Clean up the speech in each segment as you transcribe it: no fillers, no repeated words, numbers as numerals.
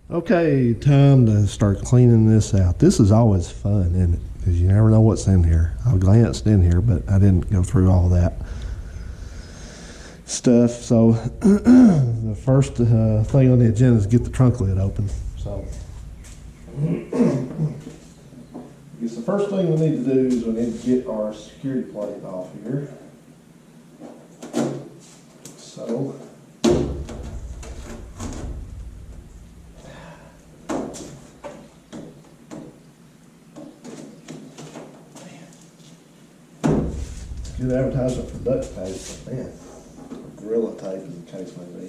Okay, time to start cleaning this out. This is always fun, isn't it? Because you never know what's in here. I glanced in here, but I didn't go through all that stuff. So the first thing on the agenda is get the trunk lid open. So I guess the first thing we need to do is we need to get our security plate off here. So good advertisement for duct tape, but man, or gorilla tape as the case may be.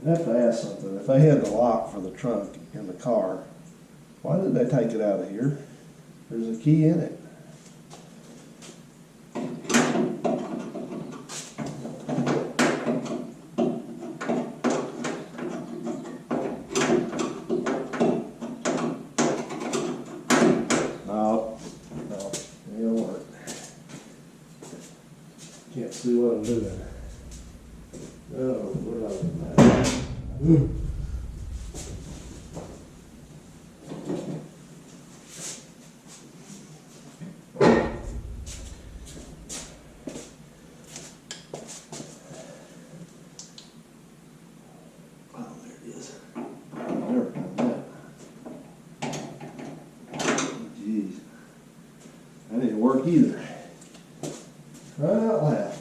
I have to ask something. If they had the lock for the trunk in the car, why did they take it out of here? There's a key in it. No, it don't work. Can't see what I'm doing. Oh, what am I doing? Oh, there it is. I've never done that. Jeez. That didn't work either. Right out loud.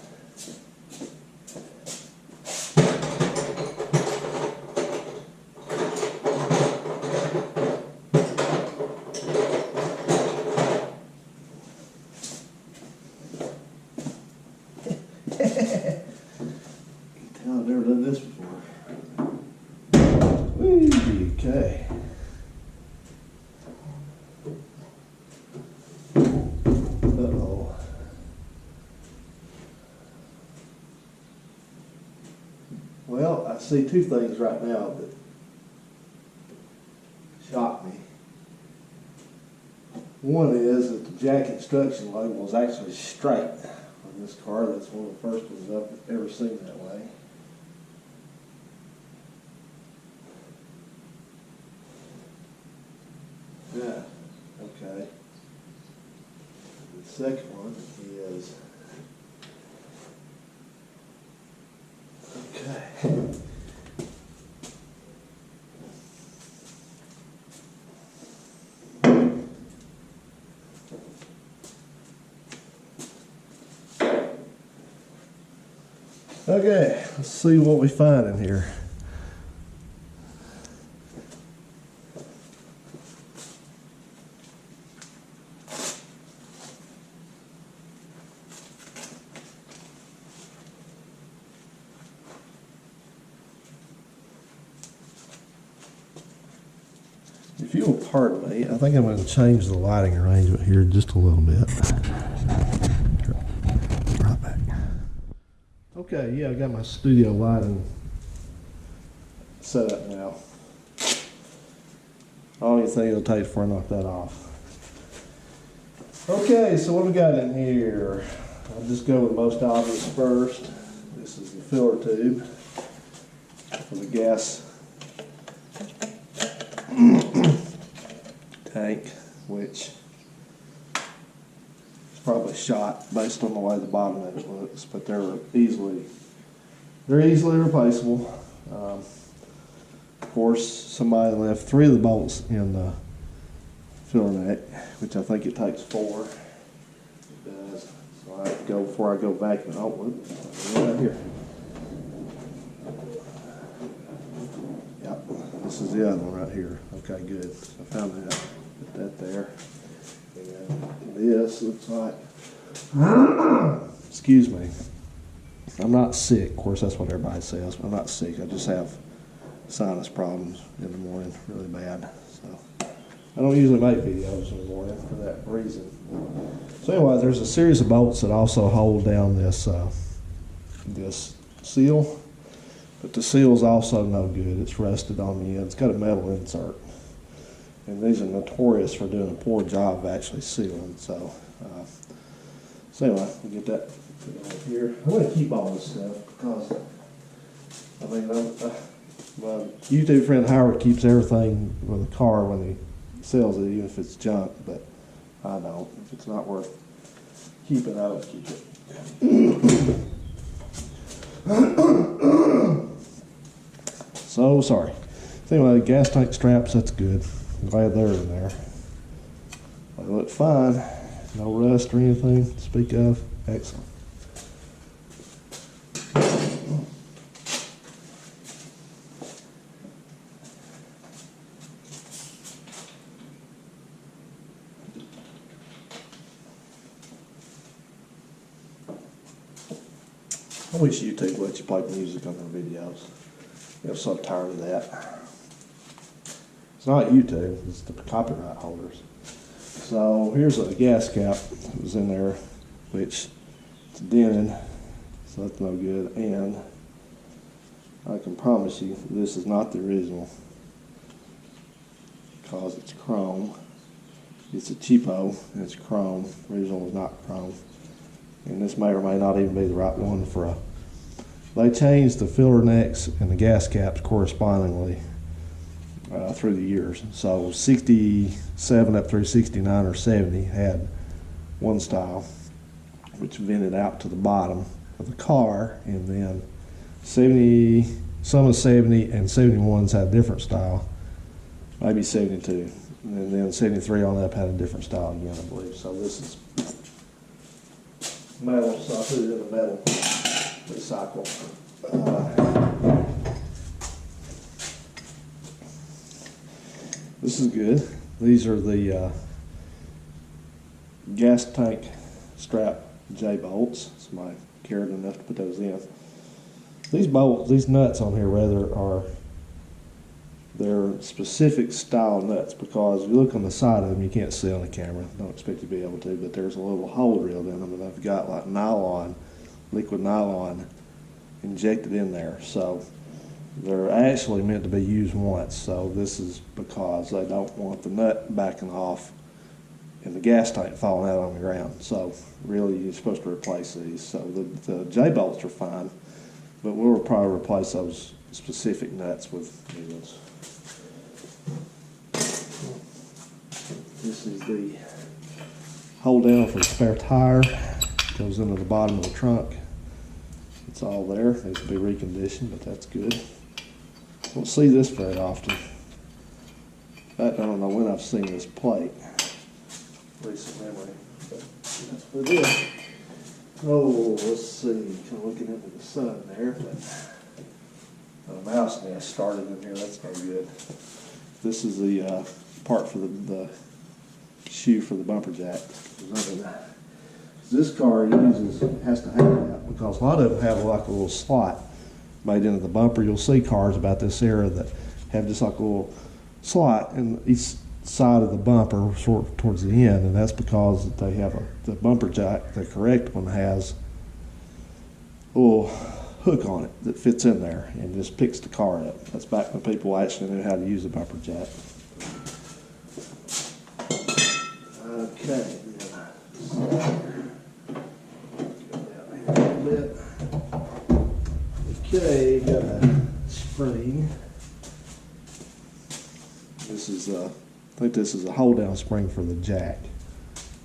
I've never done this before. Okay. Uh-oh. Well, I see two things right now that shock me. One is that the jack instruction label is actually straight on this car. That's one of the first ones I've ever seen that way. Yeah, okay. The second one is, okay. Okay, let's see what we find in here. If you will pardon me, I think I'm going to change the lighting arrangement here just a little bit. Right back. Okay, yeah, I got my studio lighting set up now. I don't even think it'll take before I knock that off. Okay, so what do we got in here? I'll just go with the most obvious first. This is the filler tube for the gas tank, which is probably shot based on the way the bottom of it looks, but they're easily replaceable. Of course, somebody left 3 of the bolts in the filler neck, which I think it takes 4. It does. So I have to go before I go vacuum. Oh, right here. Yep, this is the other one right here. Okay, good. I found that. Put that there. And this looks like, excuse me. I'm not sick. Of course, that's what everybody says. I'm not sick. I just have sinus problems in the morning, really bad. So I don't usually make videos in the morning for that reason. So anyway, there's a series of bolts that also hold down this this seal, but the seal is also no good. It's rusted on the end. It's got a metal insert, and these are notorious for doing a poor job of actually sealing. So anyway, we get that put over here. I'm going to keep all this stuff because I mean My YouTube friend Howard keeps everything with a car when he sells it, even if it's junk, but I don't. If it's not worth keeping, I don't keep it. So sorry. Anyway, the gas tank straps, that's good. I'm glad they're in there. They look fine. No rust or anything to speak of. Excellent. I wish YouTube let you play music on their videos. I'm so tired of that. It's not YouTube, it's the copyright holders. So here's a gas cap that was in there, which it's dented, so that's no good. And I can promise you this is not the original because it's chrome. It's a cheapo and it's chrome. The original was not chrome. And this may or may not even be the right one for a. They changed the filler necks and the gas caps correspondingly through the years. So 67 up through 69 or 70 had one style, which vented out to the bottom of the car, and then 70, some of 70 and 71s had a different style, maybe 72, and then 73 on up had a different style again, I believe. So this is metal, so I put it in a metal recycle. This is good. These are the gas tank strap J-bolts. Somebody cared enough to put those in. These bolts, these nuts on here rather, are they're specific style nuts, because if you look on the side of them, you can't see on the camera. Don't expect you to be able to, but there's a little hole drilled in them, and they've got like nylon, liquid nylon injected in there. So they're actually meant to be used once. So this is because they don't want the nut backing off and the gas tank falling out on the ground. So really you're supposed to replace these. So the J-bolts are fine, but we'll probably replace those specific nuts with new ones. This is the hold down for the spare tire. Goes into the bottom of the trunk. It's all there. Needs to be reconditioned, but that's good. Don't see this very often. I don't know when I've seen this plate. Recent memory. But that's what it is. Oh, let's see. Kind of looking into the sun there. But a mouse nest started in here. That's no good. This is the part for the shoe for the bumper jack. This car has to have that, because a lot of them have like a little slot made into the bumper. You'll see cars about this era that have just like a little slot in each side of the bumper, sort of towards the end, and that's because they have the bumper jack, the correct one, has a little hook on it that fits in there and just picks the car up. That's back when people actually knew how to use the bumper jack. Okay. Okay, got a spring. This is I think this is a hold down spring for the jack,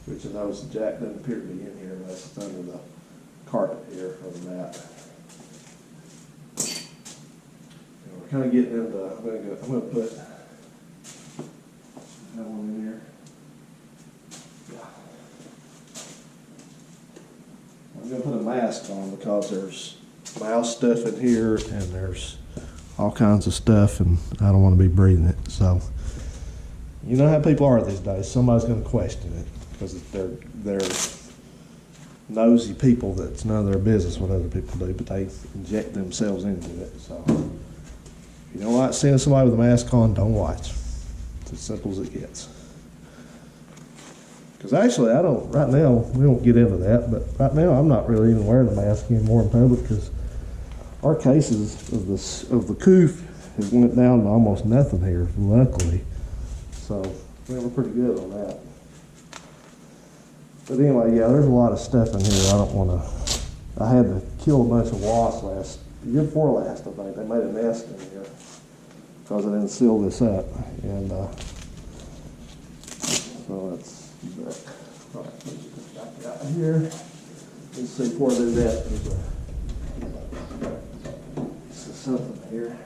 which I notice the jack doesn't appear to be in here unless it's under the carpet here or the mat. And we're kind of getting into, I'm going to put that one in here. I'm going to put a mask on because there's mouse stuff in here and there's all kinds of stuff, and I don't want to be breathing it. So, you know how people are these days. Somebody's going to question it because they're nosy people that's none of their business what other people do, but they inject themselves into it. So, if you don't like seeing somebody with a mask on, don't watch. It's as simple as it gets. Because actually, right now, we won't get into that, but right now I'm not really even wearing a mask anymore in public because our cases of the coof has went down to almost nothing here, luckily. So, we're pretty good on that. But anyway, yeah, there's a lot of stuff in here. I had to kill a bunch of wasps year before last, I think. They made a nest in here. because I didn't seal this up. And so that's that. All right, let's get this back out here. Let's see, before I do that, there's something here.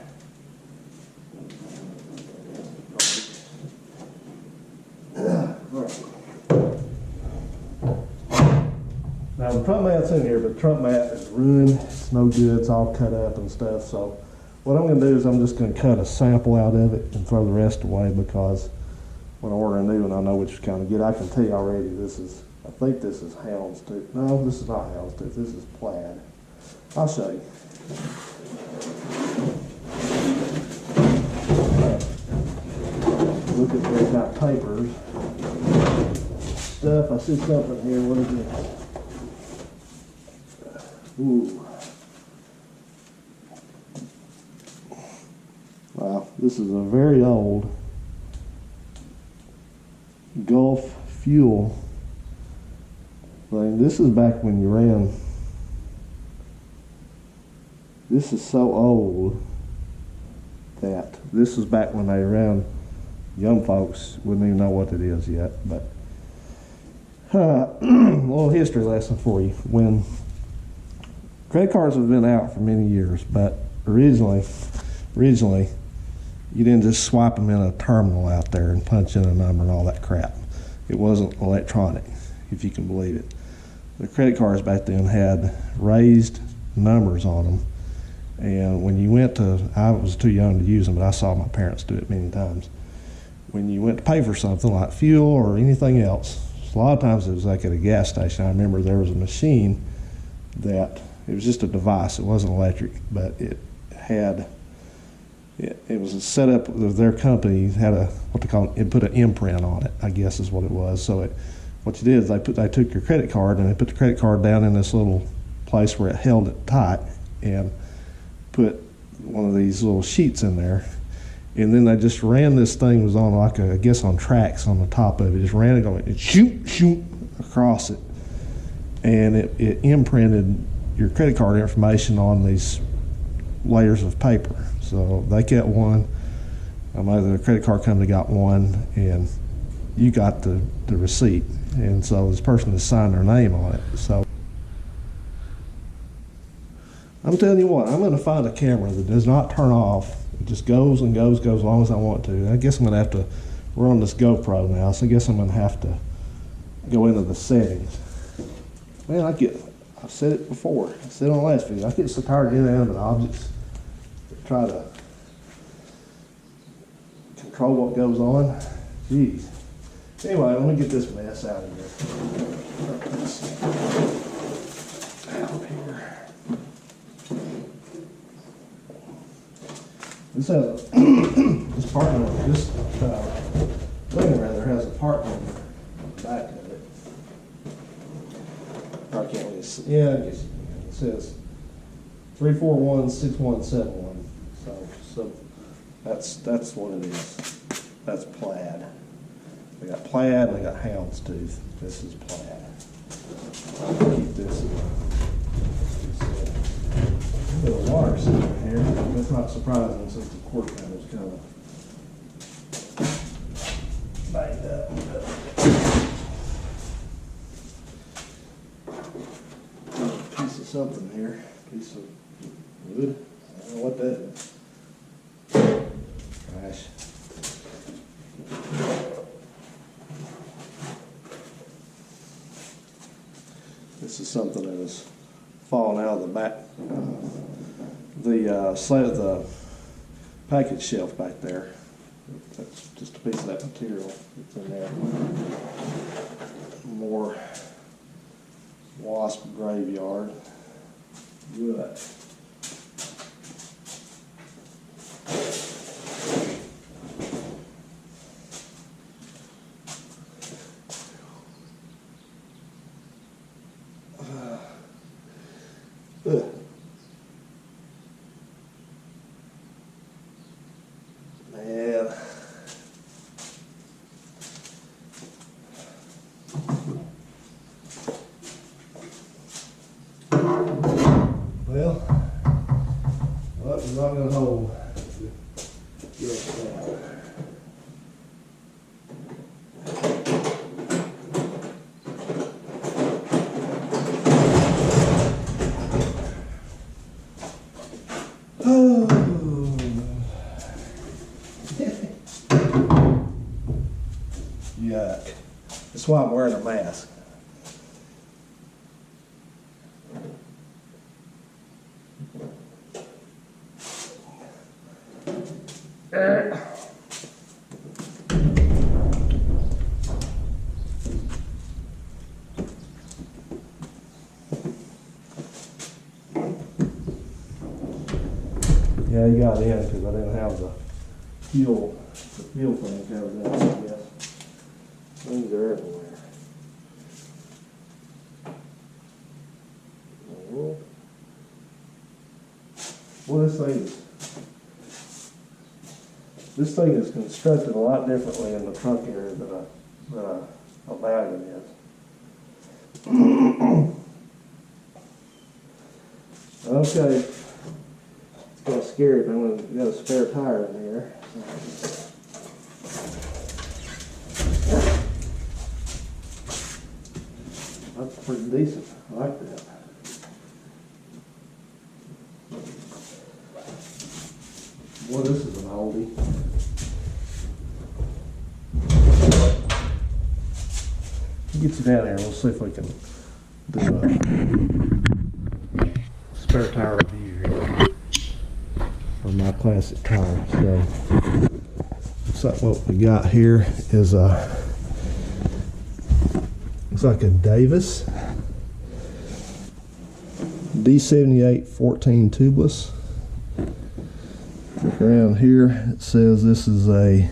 Now the trunk mat's in here, but the trunk mat is ruined. It's no good. It's all cut up and stuff. So what I'm going to do is I'm just going to cut a sample out of it and throw the rest away, because when I order a new one, I know which kind of get. I can tell you already, this is, I think this is houndstooth. No, this is not houndstooth. This is plaid. I'll show you. Look at, they've got papers, stuff. I see something here. What is it? Ooh. Wow, this is a very old Gulf fuel thing. This is back when you ran. This is so old that this is back when they ran. Young folks wouldn't even know what it is yet. But a little history lesson for you. When credit cards have been out for many years, but originally you didn't just swipe them in a terminal out there and punch in a number and all that crap. It wasn't electronic, if you can believe it. The credit cards back then had raised numbers on them, and when you went to, I was too young to use them, but I saw my parents do it many times. When you went to pay for something like fuel or anything else, a lot of times it was like at a gas station. I remember there was a machine that, it was just a device, it wasn't electric, but it had, it was a setup of their company, had a, what they call, it put an imprint on it, I guess is what it was. So it, what you did is they took your credit card and they put the credit card down in this little place where it held it tight, and put one of these little sheets in there. And then they just ran this thing, was on like a, I guess on tracks on the top of it, just ran it going, shoot across it. And it imprinted your credit card information on these layers of paper. So they kept one, either the credit card company got one, and you got the receipt. And so this person has signed their name on it. So I'm telling you what, I'm going to find a camera that does not turn off. It just goes and goes as long as I want to. I guess I'm going to have to, we're on this GoPro now, so I guess I'm going to have to go into the settings. Man, I've said it before, I said it on the last video, I get so tired of inanimate objects that try to control what goes on. Jeez. Anyway, let me get this mess out of here. Out here. This has a, this part number, this thing rather has a part number on the back of it. I can't really see. Yeah, it says 3416171. So that's what it is. That's plaid. They got plaid and they got houndstooth. This is plaid. I'll keep this in a little water sitting here. That's not surprising since the quart panel's kind of banged up. Piece of something here. Piece of wood. I don't know what that is. Trash. This is something that has fallen out of the back, the package shelf back there. That's just a piece of that material that's in there. More wasp graveyard. Good. Man. Well, it's not going to hold. Oh. Yuck. That's why I'm wearing a mask. Yeah, you got in because I didn't have the fuel thing covered up, I guess. Things are everywhere. Well, this thing is constructed a lot differently in the trunk area than a wagon is. Okay, it's kind of scary, but I'm going to get a spare tire in here. That's pretty decent. I like that. Boy, this is an oldie. Get you down here. We'll see if we can do a spare tire review here for my classic tire. So, looks like what we got here is looks like a Davis D78 14 tubeless. Look around here, it says this is the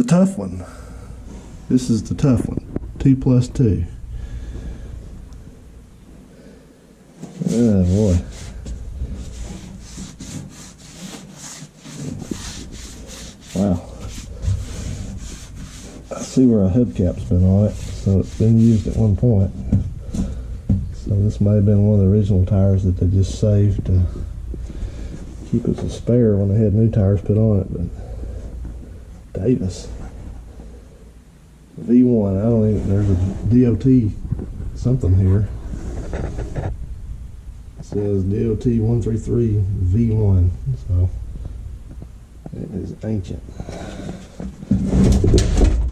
tough one. This is the tough one. 2+2. Oh boy. Wow. I see where a hubcap's been on it, so it's been used at one point. So this may have been one of the original tires that they just saved to keep as a spare when they had new tires put on it. But Davis V1, I don't even, there's a DOT something here. It says DOT 133 V1, so it is ancient.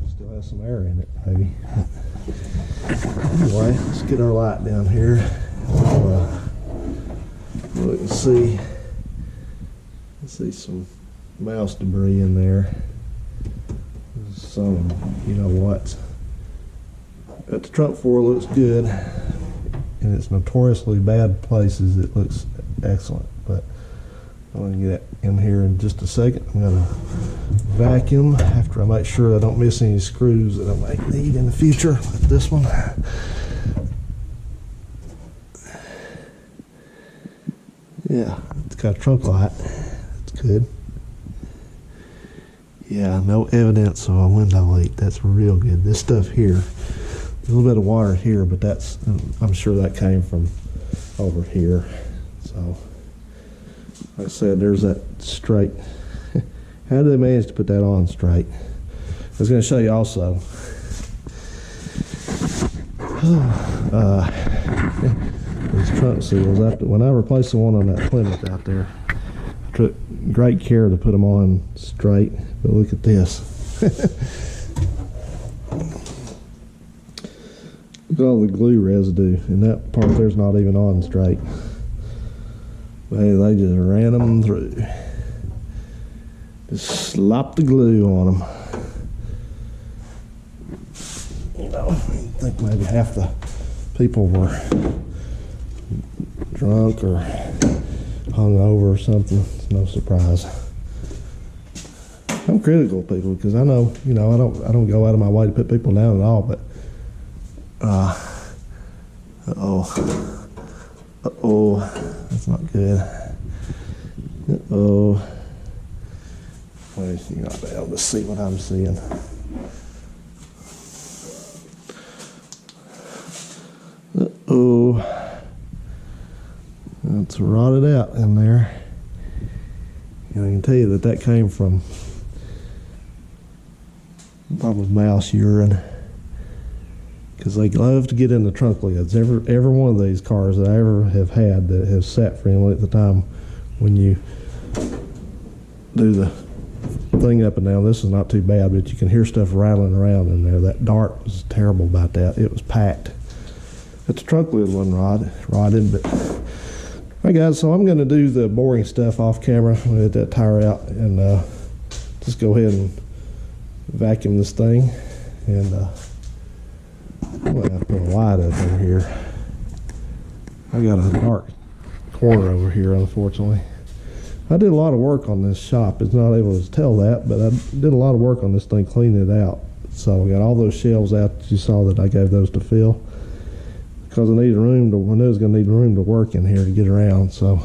Still has some air in it, maybe. Anyway, let's get our light down here. We'll look and see. Let's see some mouse debris in there. Some, you know what? But the trunk floor looks good. In its notoriously bad places, it looks excellent. But I'm going to get in here in just a second. I'm going to vacuum after I make sure I don't miss any screws that I might need in the future, like this one. Yeah, it's got a trunk light. That's good. Yeah, no evidence of a window leak. That's real good. This stuff here, a little bit of water here, but that's, I'm sure that came from over here. So, like I said, there's that straight. How did they manage to put that on straight? I was going to show you also. These trunk seals. When I replaced the one on that Plymouth out there, I took great care to put them on straight. But look at this. Look at all the glue residue, and that part there's not even on straight. But hey, they just ran them through. Just slop the glue on them. You know, I think maybe half the people were drunk or hungover or something. It's no surprise. I'm critical of people because I know, you know, I don't go out of my way to put people down at all, but that's not good. Well, you're not able to see what I'm seeing. It's rotted out in there. And I can tell you that came from probably mouse urine, because they love to get in the trunk lids. Every one of these cars that I ever have had that has sat for any length of time, when you do the thing up and down, this is not too bad, but you can hear stuff rattling around in there. That dart was terrible about that. It was packed. But the trunk lid wasn't rotted, but all right, guys, so I'm going to do the boring stuff off camera. I'm going to get that tire out and just go ahead and vacuum this thing. And I'm going to have to put a light up over here. I got a dark corner over here, unfortunately. I did a lot of work on this shop. It's not able to tell that, but I did a lot of work on this thing, cleaning it out. So I got all those shelves out that you saw that I gave those to Phil, because I needed room to, I knew I was going to need room to work in here to get around. So,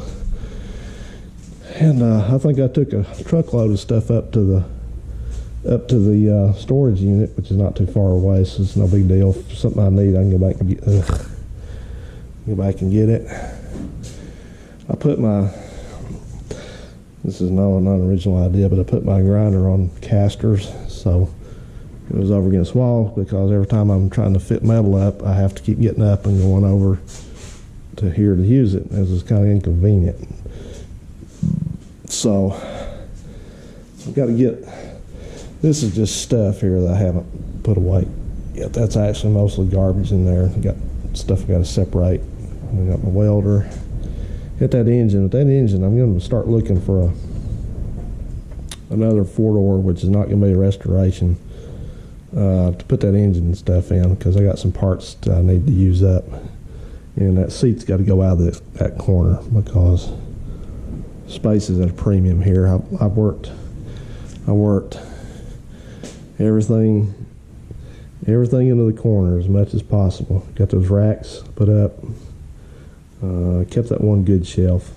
and I think I took a truckload of stuff up to the storage unit, which is not too far away, so it's no big deal. If something I need, I can go back and get it. I put my, this is not an original idea, but I put my grinder on casters, so it was over against the wall, because every time I'm trying to fit metal up, I have to keep getting up and going over to here to use it, as it's kind of inconvenient. So I've got to get, this is just stuff here that I haven't put away yet. That's actually mostly garbage in there. I got stuff I got to separate. I got my welder. Hit that engine. With that engine, I'm going to start looking for another 4-door, which is not going to be a restoration, to put that engine and stuff in, because I got some parts that I need to use up. And that seat's got to go out of that corner, because space is at a premium here. I worked everything into the corner as much as possible. Got those racks put up. Kept that one good shelf.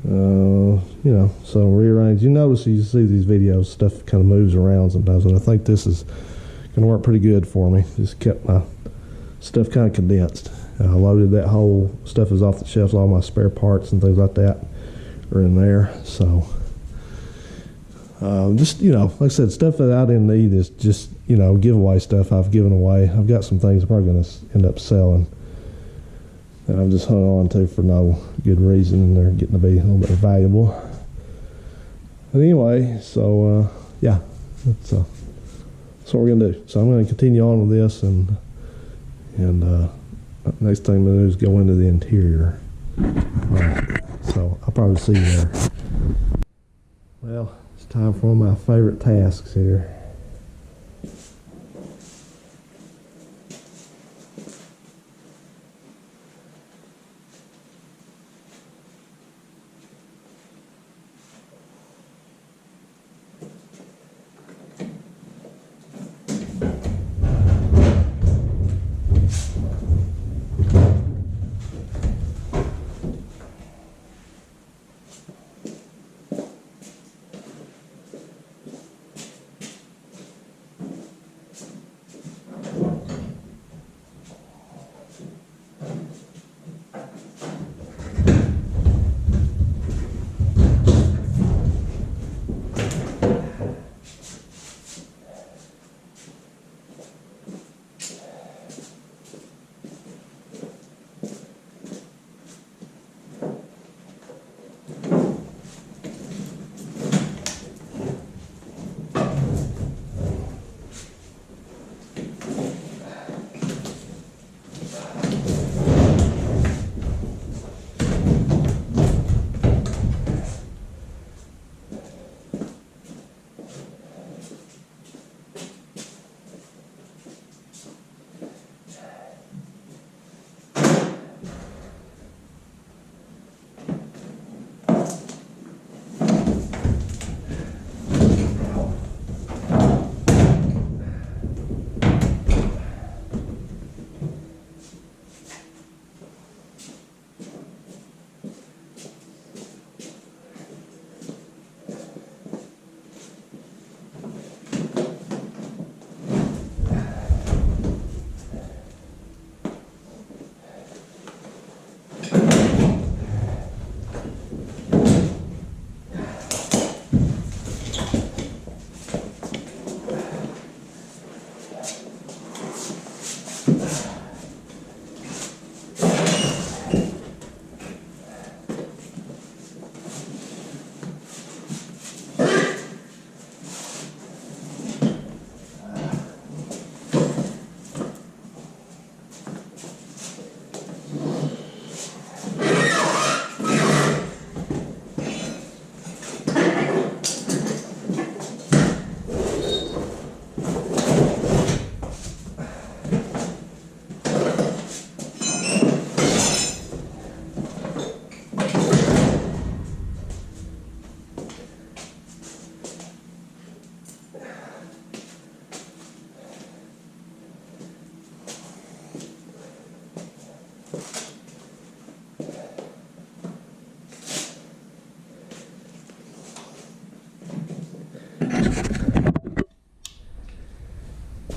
You know, so rearrange. You notice, you see these videos, stuff kind of moves around sometimes, and I think this is going to work pretty good for me. Just kept my stuff kind of condensed. I loaded that whole stuff is off the shelves. All my spare parts and things like that are in there. So just, you know, like I said, stuff that I didn't need is just, you know, giveaway stuff I've given away. I've got some things I'm probably going to end up selling that I've just hung on to for no good reason, and they're getting to be a little bit valuable. But anyway, so yeah, that's what we're gonna do. So I'm gonna continue on with this, and next thing I'm gonna do is go into the interior. So I'll probably see you there. Well, it's time for one of my favorite tasks here.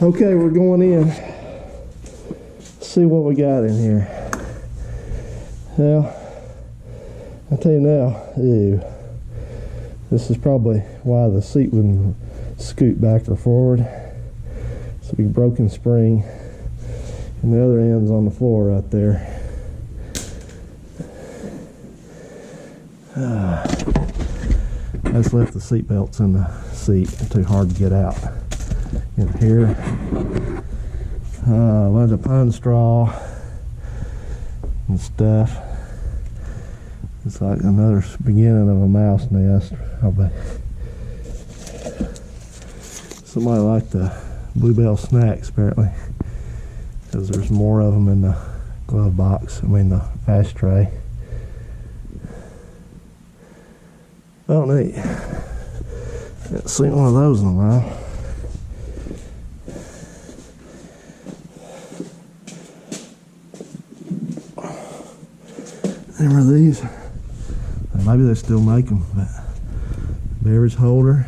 Okay, we're going in. Let's see what we got in here. Well, I'll tell you now, ew. This is probably why the seat wouldn't scoot back or forward. It's a big broken spring, and the other end's on the floor right there. I just left the seat belts in the seat. Too hard to get out. In here, a bunch of pine straw and stuff. It's like another beginning of a mouse nest, probably. Somebody liked the Bluebell snacks, apparently, because there's more of them in the glove box, the ashtray. Oh, neat. Haven't seen one of those in a while. Remember these? Maybe they still make them, but beverage holder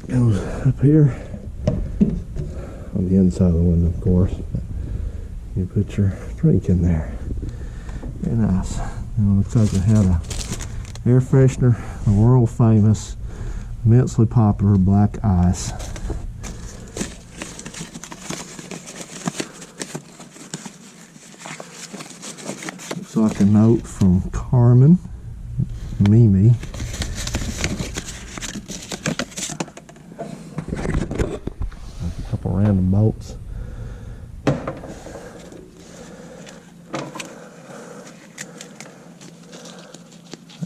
goes up here on the inside of the window, of course. But you put your drink in there. Very nice. And it looks like they had a air freshener, the world famous, immensely popular Black Ice. Like a note from Carmen, Mimi. A couple random bolts.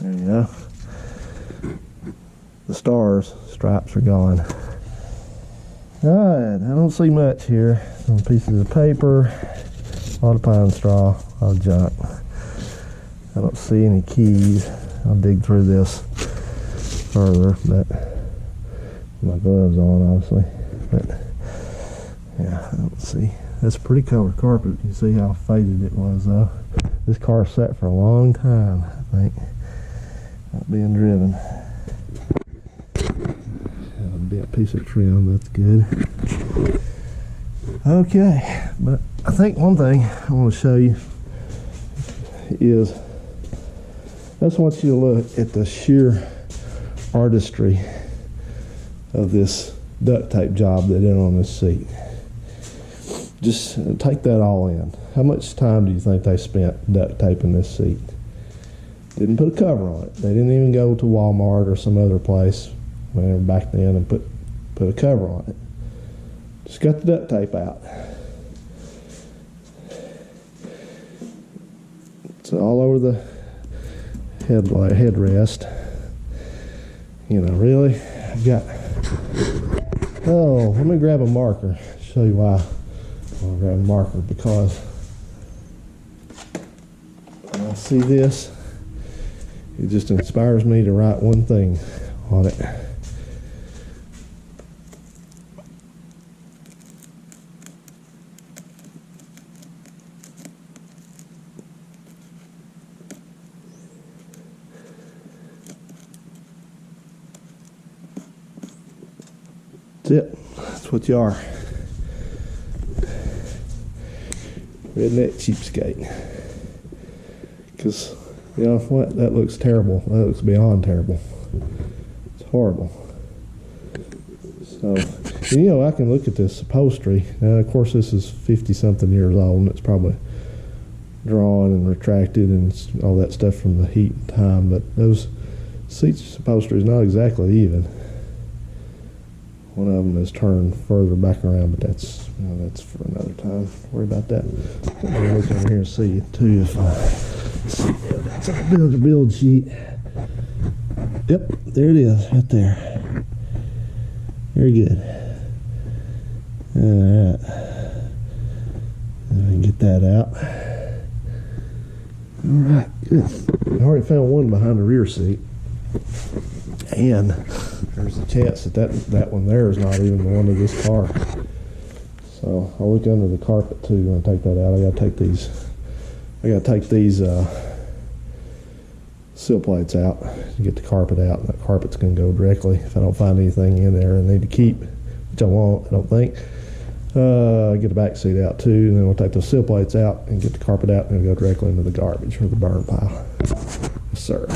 There you go. The stripes are gone. Alright, I don't see much here. Some pieces of paper, a lot of pine straw, a lot of junk. I don't see any keys. I'll dig through this further, but my gloves on, obviously. But yeah, I don't see. That's a pretty colored carpet. You can see how faded it was, though. This car sat for a long time, I think, not being driven. A bent piece of trim, that's good. Okay, but I think one thing I want to show you is I just want you to look at the sheer artistry of this duct tape job they did on this seat. Just take that all in. How much time do you think they spent duct taping this seat? Didn't put a cover on it. They didn't even go to Walmart or some other place back then and put a cover on it. Just got the duct tape out. It's all over the headrest. Really, I've got. Oh, let me grab a marker. Show you why. I'll grab a marker because when I see this, it just inspires me to write one thing on it. That's it. That's what you are. Redneck cheapskate. Because, you know what? That looks terrible. That looks beyond terrible. It's horrible. So, I can look at this upholstery. Now, of course, this is 50-something years old, and it's probably drawn and retracted and all that stuff from the heat and time. But those seats upholstery is not exactly even. One of them is turned further back around, but that's for another time. Don't worry about that. I'm going to look over here and see it too if I see it. That's a build sheet. Yep, there it is, right there. Very good. All right. Let me get that out. All right, good. I already found one behind the rear seat. And there's a chance that one there is not even the one of this car. So I'll look under the carpet too when I take that out. I gotta take these sill plates out and get the carpet out. That carpet's gonna go directly if I don't find anything in there I need to keep, which I won't, I don't think. Get the back seat out too, and then we'll take those sill plates out and get the carpet out, and it'll go directly into the garbage or the burn pile. Yes, sir.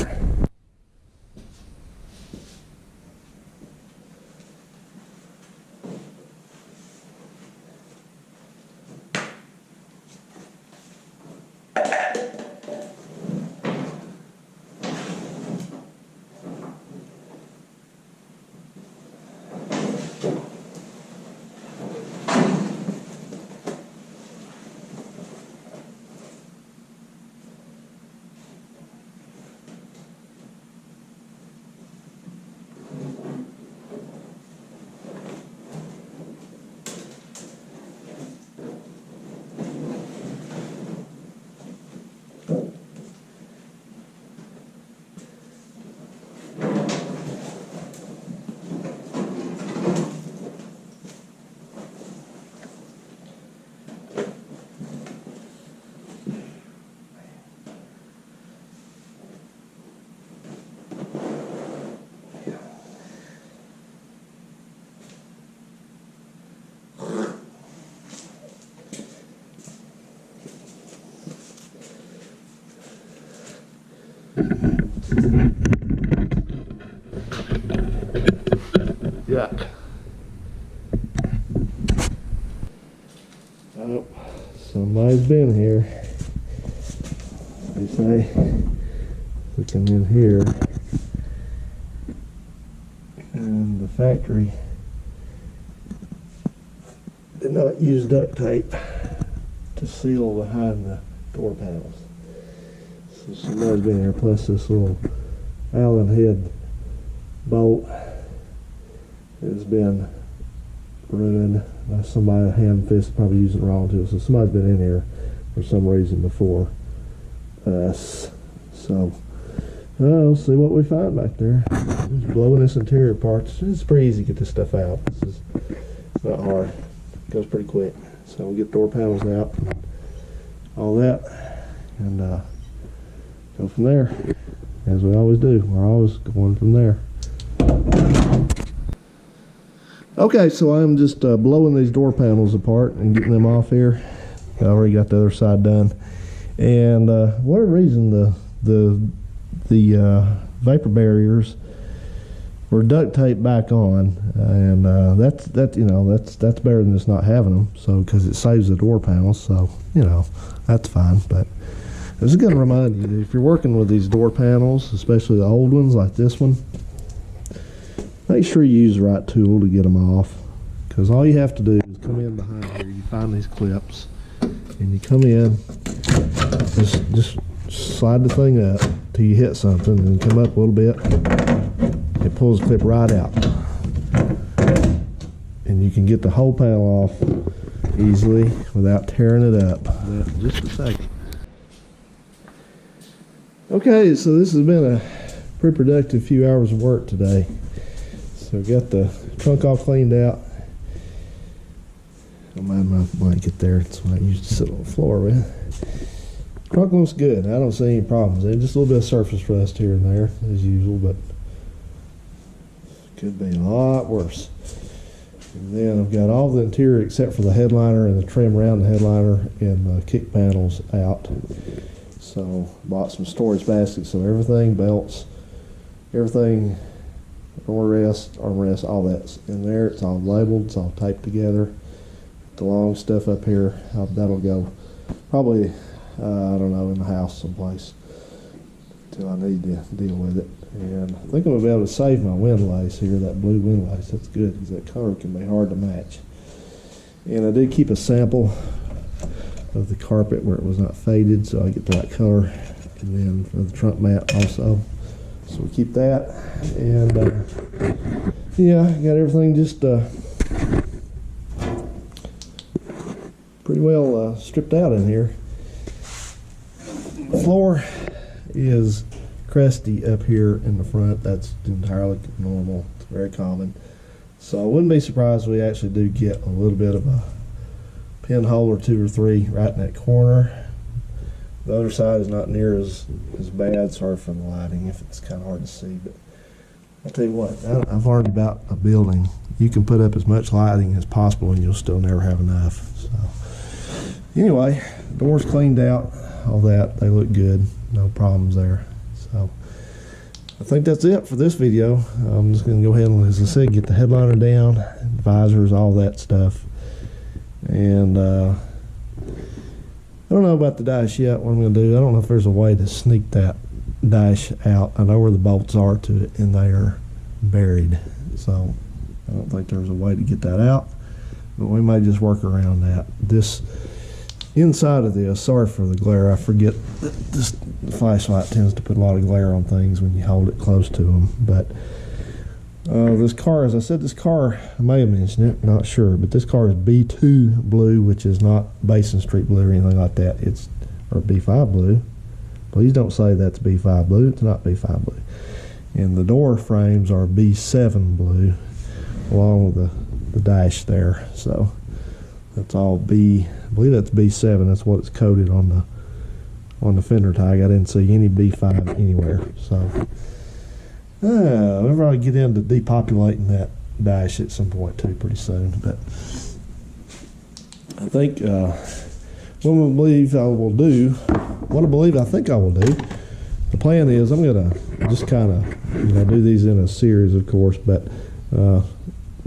Yuck. Oh, somebody's been here. They say we come in here, and the factory did not use duct tape to seal behind the door panels. So somebody's been here, plus this little Allen head bolt has been ruined. Somebody hand fist probably using it wrong too. So somebody's been in here for some reason before us. So we'll see what we find back there. Just blowing this interior part. It's pretty easy to get this stuff out. It's not hard. It goes pretty quick. So we'll get door panels out and all that, and go from there, as we always do. We're always going from there. Okay, so I'm just blowing these door panels apart and getting them off here. I already got the other side done, and whatever reason the vapor barriers were duct taped back on, and that's better than just not having them. So because it saves the door panels, so that's fine. But it's going to remind you that if you're working with these door panels, especially the old ones like this one, make sure you use the right tool to get them off, because all you have to do is come in behind here, you find these clips, and you come in, just slide the thing up till you hit something, and come up a little bit, it pulls the clip right out, and you can get the whole panel off easily without tearing it up. Just a second. Okay, so this has been a pretty productive few hours of work today. So got the trunk all cleaned out. Don't mind my blanket there. It's what I used to sit on the floor with. Trunk looks good. I don't see any problems. There's just a little bit of surface rust here and there, as usual, but could be a lot worse. And then I've got all the interior except for the headliner and the trim around the headliner and the kick panels out. So bought some storage baskets, so everything, belts, everything, armrests, all that's in there. It's all labeled, it's all taped together. The long stuff up here, that'll go probably, I don't know, in the house someplace until I need to deal with it. And I think I'm going to be able to save my wind lace here, that blue wind lace. That's good, because that color can be hard to match. And I did keep a sample of the carpet where it was not faded, so I get the right color. And then for the trunk mat also. So we keep that. And yeah, got everything just pretty well stripped out in here. The floor is crusty up here in the front. That's entirely normal. It's very common. So I wouldn't be surprised if we actually do get a little bit of pinhole or 2 or 3 right in that corner. The other side is not near as bad. Sorry for the lighting if it's kind of hard to see, but I'll tell you what, I've learned about a building. You can put up as much lighting as possible and you'll still never have enough. So anyway, doors cleaned out, all that. They look good, no problems there. So I think that's it for this video. I'm just going to go ahead and, as I said, get the headliner down, visors, all that stuff. And I don't know about the dash yet, what I'm going to do. I don't know if there's a way to sneak that dash out. I know where the bolts are to it, and they are buried. So I don't think there's a way to get that out, but we may just work around that. This inside of this, sorry for the glare, I forget that this flashlight tends to put a lot of glare on things when you hold it close to them. But this car, as I said, this car, I may have mentioned it, not sure, but this car is B2 blue, which is not Basin Street blue or anything like that. It's, or B5 blue. Please don't say that's B5 blue. It's not B5 blue. And the door frames are B7 blue, along with the dash there. So that's all B. I believe that's B7. That's what it's coated on the fender tag. I didn't see any B5 anywhere. So whenever I get into depopulating that dash at some point too, pretty soon. But I think what I think I will do. The plan is I'm gonna just kind of do these in a series, of course, but we're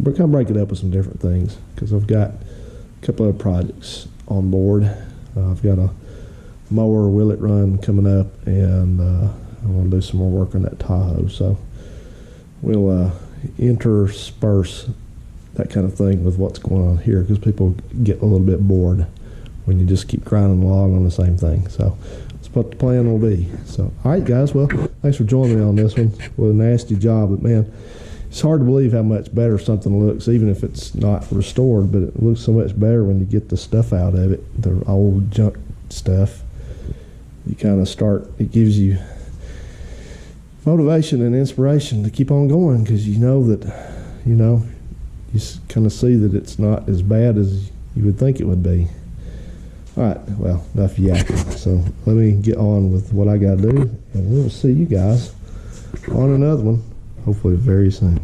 kind of break it up with some different things because I've got a couple of projects on board. I've got a mower willet run coming up, and I want to do some more work on that Tahoe. So we'll intersperse that kind of thing with what's going on here because people get a little bit bored when you just keep grinding along on the same thing. So that's what the plan will be. So, all right, guys. Well, thanks for joining me on this one. What a nasty job, but man, it's hard to believe how much better something looks, even if it's not restored. But it looks so much better when you get the stuff out of it, the old junk stuff. You kind of start. It gives you motivation and inspiration to keep on going because you know that, you kind of see that it's not as bad as you would think it would be. All right, well, enough yakking. So let me get on with what I got to do, and we'll see you guys on another one, hopefully very soon.